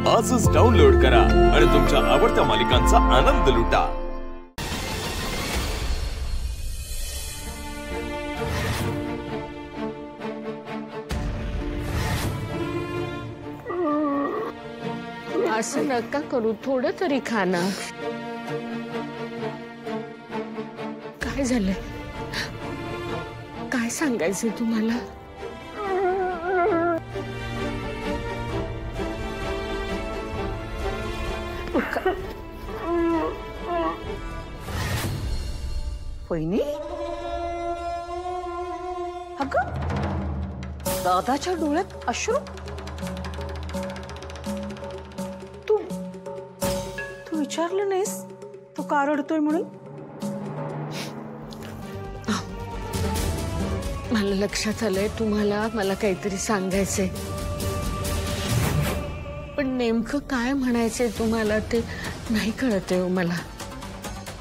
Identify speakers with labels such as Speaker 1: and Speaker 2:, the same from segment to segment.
Speaker 1: आजच डाउनलोड करा आणि तुमच्या आवडत्या मालिकांचा आनंद लुटा।
Speaker 2: असं नका करू, थोडं तरी खा ना। काय झालंय? काय सांगायचंय तुम्हाला?
Speaker 3: वहिनी, अगं दादाच्या डोळ्यात अश्रू। तू तू विचारलं नाहीस तो का रडतोय म्हणून?
Speaker 2: मला लक्षात आलंय तुम्हाला मला काहीतरी सांगायचंय, पण नेमकं काय म्हणायचंय तुम्हाला ते नाही कळतंय हो मला।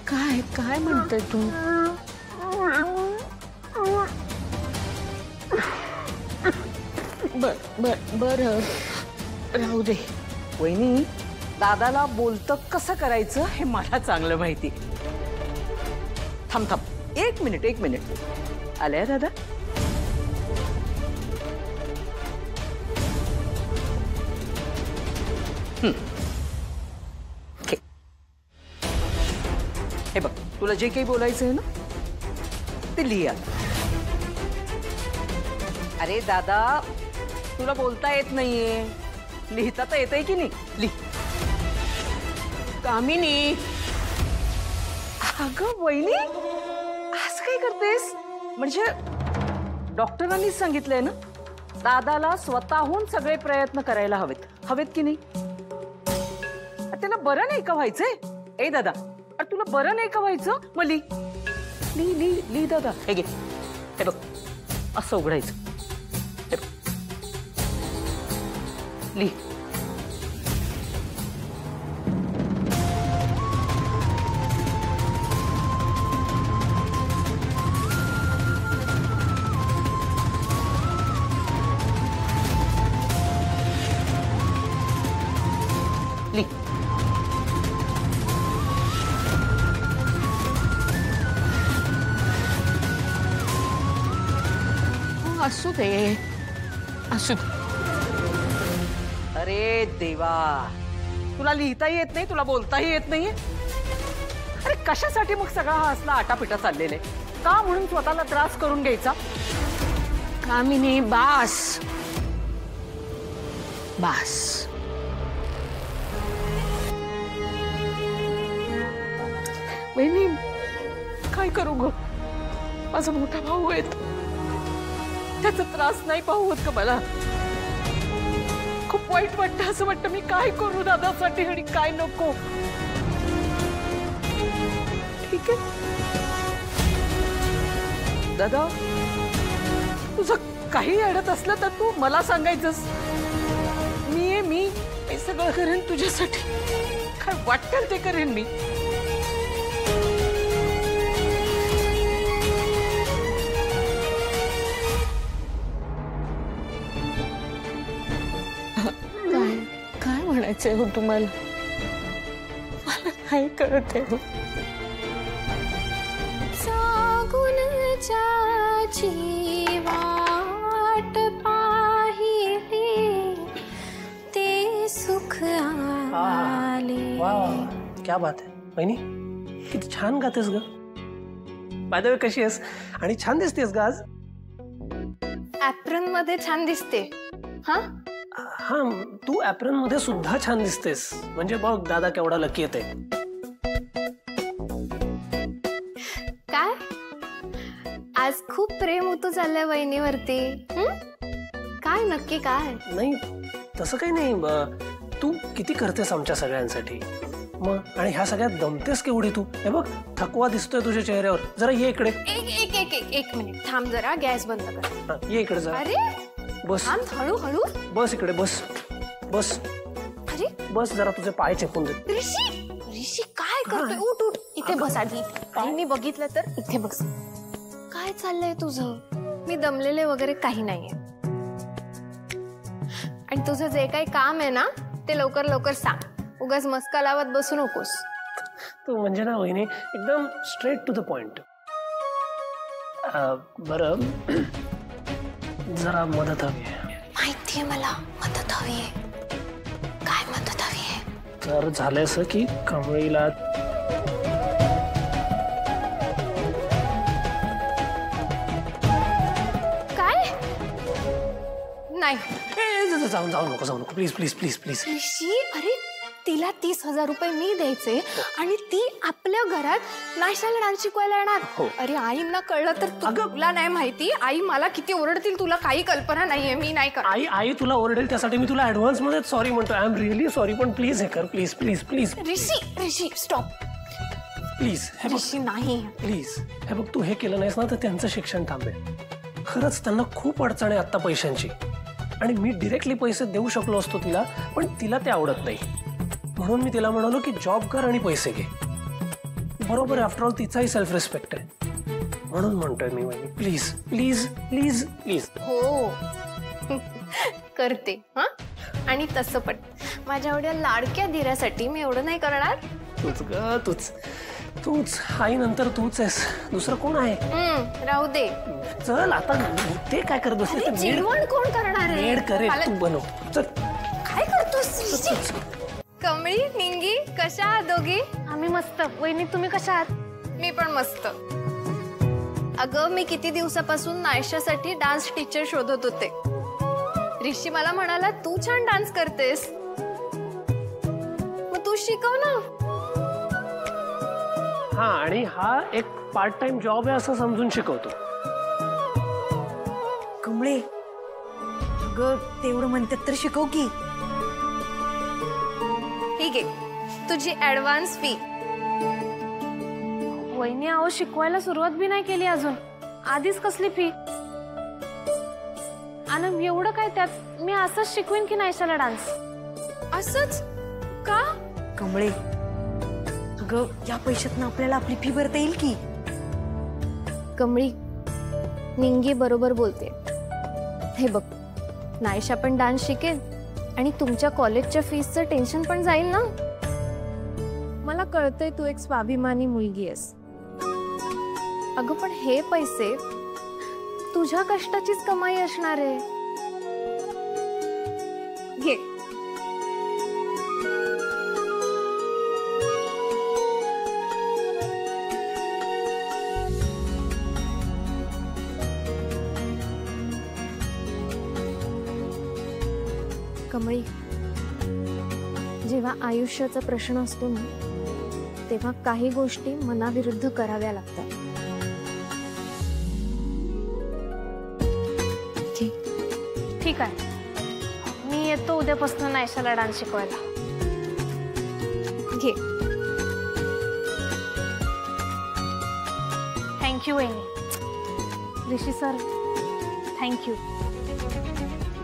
Speaker 2: काय काय म्हणतोय तू? बर राहू दे।
Speaker 3: वहिनी, दादाला बोलतं कसं करायचं हे मला चांगलं माहिती। थांब थांब, एक मिनिट आले दादा। हे बघ, तुला जे काही बोलायचं आहे ना ते लिहा। अरे दादा, तुला बोलता येत नाहीये, लिहिता तर येतंय की नाही? लिह।
Speaker 2: कामिनी,
Speaker 3: अगं वहिनी, असं काय करतेस? म्हणजे डॉक्टरांनीच सांगितलंय ना, दादाला स्वतःहून सगळे प्रयत्न करायला हवेत की नाही? त्याला बरं नाही का व्हायचंय? ए दादा, अरे तुला बरं नाही का व्हायचं? मग लिह दादा। हे घे, हे बघ, असं उघडायचं। हे बघ, लिह।
Speaker 2: असू दे।
Speaker 3: अरे देवा, तुला लिहिताही येत नाही, तुला बोलताही येत नाहीये। अरे कशासाठी मग सगळा हा असला आटापिटा चाललेला आहे? का म्हणून स्वतःला त्रास करून घ्यायचा?
Speaker 2: कामिनी, बास।
Speaker 3: वहिनी, काय करू ग? माझा मोठा भाऊ आहे, त्याचा त्रास नाही पाहू होत का मला? खूप वाईट वाटतं, असं वाटतं मी काय करू दादासाठी आणि काय नको। ठीक आहे दादा, तुझं काही अडत असलं तर तू मला सांगायचंस। मी सगळं करेन तुझ्यासाठी, काय वाटेल ते करेन मी।
Speaker 2: काय म्हणायचंय हो तुम्हाला? मला नाही कळत आहे हो।
Speaker 4: वाट पाहिली ते सुख आले।
Speaker 5: वाह, क्या बात है वहिनी, किती छान गातेस ग। बाय द वे, कशी आहेस? आणि छान दिसतेस ग आज।
Speaker 4: ऍप्रन मध्ये छान दिसते। हा,
Speaker 5: तू ऍप्रन मध्ये सुद्धा छान दिसतेस, म्हणजे बघ दादा केवढा लकी येते।
Speaker 4: काय आज खूप प्रेम होतो चाललंय वहिनीवरती? काय नक्की काय?
Speaker 5: नाही तसं काही नाही, तू किती करतेस आमच्या सगळ्यांसाठी मग, आणि ह्या सगळ्यात दमतेस केवढी तू। हे बघ, थकवा दिसतोय तुझ्या चेहऱ्यावर। जरा ये इकडे।
Speaker 4: एक मिनिट थांब, जरा गॅस बंद कर।
Speaker 5: ये इकडे जरा।
Speaker 4: अरे
Speaker 5: बस,
Speaker 4: हळू
Speaker 5: बस इकडे, बस।
Speaker 4: अरे
Speaker 5: बस, जरा तुझे पाय चेपून दे।
Speaker 4: ऋषी काय करतोय? उठ इथे बस आधी। मी बघितलं तर इथे बस। काय चाललंय तुझं? मी दमलेले वगैरे काही नाहीये, आणि तुझं जे काही काम आहे ना ते लवकर लवकर सांग, उगाच मस्का लावत बसू नकोस.
Speaker 5: तू म्हणजे ना वहिनी एकदम स्ट्रेट टू द पॉइंट. बरं जरा मदत हवी आहे.
Speaker 4: माहितीये मला मदत हवी आहे. काय मदत हवी आहे?
Speaker 5: तर झालंय असं की कमळीला
Speaker 4: काय? नाही
Speaker 5: जाऊ नको प्लीज प्लीज प्लीज प्लीज.
Speaker 4: ऋषी, अरे तिला 30,000 रुपये मी द्यायचे आणि ती आपल्या घरात नाश्त्याला डान्स शिकवायला येणार. अरे आईंना कळलं तर तुला नाही माहिती आई मला किती ओरडतील, तुला काही कल्पना नाहीये. मी नाही करत.
Speaker 5: आई तुला ओरडेल त्यासाठी मी तुला ऍडव्हान्स मध्ये सॉरी म्हणतो. आय एम रिअली सॉरी, पण प्लीज हे कर please please please.
Speaker 4: Rishi stop
Speaker 5: please.
Speaker 4: Rishi नाही
Speaker 5: प्लीज हे बघ, तू हे केलं नाहीस ना तर त्यांचं शिक्षण थांबेल. खरंच त्यांना खूप अडचण आहे आता पैशांची, आणि मी डिरेक्टली पैसे देऊ शकलो असतो तिला, पण तिला ते आवडत नाही. म्हणून मी तिला म्हणालो की जॉब कर आणि पैसे घे. बरोबर आहे, आफ्टर ऑल तिचाही सेल्फ रिस्पेक्ट आहे. म्हणून म्हणतोय me please please please please.
Speaker 4: हो करते. हा, आणि तसं पण माझ्या एवढ्या लाडक्या दिरासाठी मी एवढं नाही करणार.
Speaker 5: तूच आई नंतर तूच आहेस, दुसरं कोण आहे?
Speaker 4: राहू दे.
Speaker 5: चल आता ते काय करत बसले?
Speaker 4: जेवण कोण करणार आहे?
Speaker 5: मेड करेल, तू बनव. चल.
Speaker 4: काय करतोस? कमळी, निंगी, कशा आहात दोघी?
Speaker 6: आम्ही मस्त. वहिनी तुम्ही कशा आहात?
Speaker 4: मी पण मस्त. अगं मी किती दिवसापासून नाश्त्यासाठी डान्स टीचर शोधत होते. ऋषी मला म्हणाला तू छान डान्स करतेस, मग तू शिकव ना.
Speaker 5: हा, आणि हा एक पार्ट टाइम जॉब आहे असं समजून शिकवतो.
Speaker 7: कमळे ग तेवढं म्हणतात तर शिकव की.
Speaker 4: ठीक आहे, तुझी ऍडव्हान्स फी.
Speaker 6: वहिनी अहो शिकवायला सुरुवात बी नाही केली अजून, आधीच कसली फी? आणि एवढं काय त्यात, मी असंच शिकवीन की नाश्त्याला डान्स.
Speaker 4: असंच का?
Speaker 7: कमळे ग या पैशातनं आपल्याला आपली फी भरता येईल की.
Speaker 4: कमळी, निंगी बरोबर बोलते. हे बघ, नायशा पण डान्स शिकेल आणि तुमच्या कॉलेजच्या फीसचं टेन्शन पण जाईल ना. मला कळतंय तू एक स्वाभिमानी मुलगी आहेस. अगं पण हे पैसे तुझ्या कष्टाचीच कमाई असणार आहे. घे. कमळी, जेव्हा आयुष्याचा प्रश्न असतो ना, तेव्हा काही गोष्टी मनाविरुद्ध कराव्या लागतात.
Speaker 6: ठीक आहे, मी येतो उद्यापासून नाश्त्याला डान्स शिकवायला.
Speaker 4: घे.
Speaker 6: थँक्यू वहिनी. ऋषी सर थँक्यू.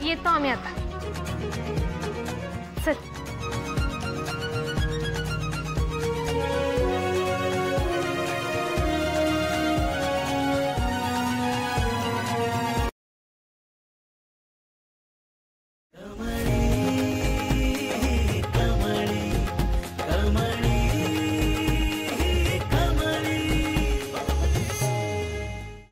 Speaker 6: येतो आम्ही आता. चल.